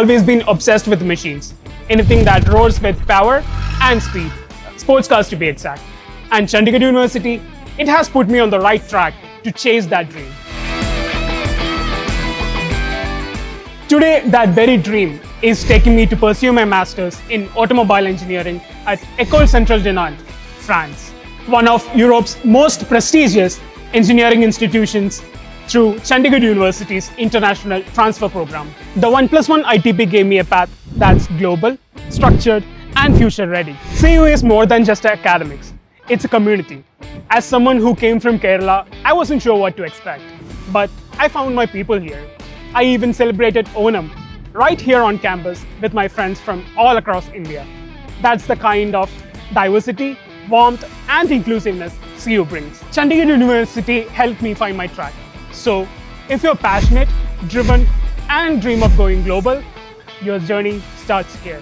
always been obsessed with machines. Anything that roars with power and speed. Sports cars to be exact. And Chandigarh University, it has put me on the right track to chase that dream. Today, that very dream is taking me to pursue my master's in automobile engineering at Centrale Nantes, France, one of Europe's most prestigious engineering institutions through Chandigarh University's international transfer program. The 1+1 ITP gave me a path that's global, structured, and future-ready. CU is more than just academics. It's a community. As someone who came from Kerala, I wasn't sure what to expect. But I found my people here. I even celebrated Onam right here on campus with my friends from all across India. That's the kind of diversity, warmth, and inclusiveness CU brings. Chandigarh University helped me find my track. So, if you're passionate, driven, and dream of going global, your journey starts here.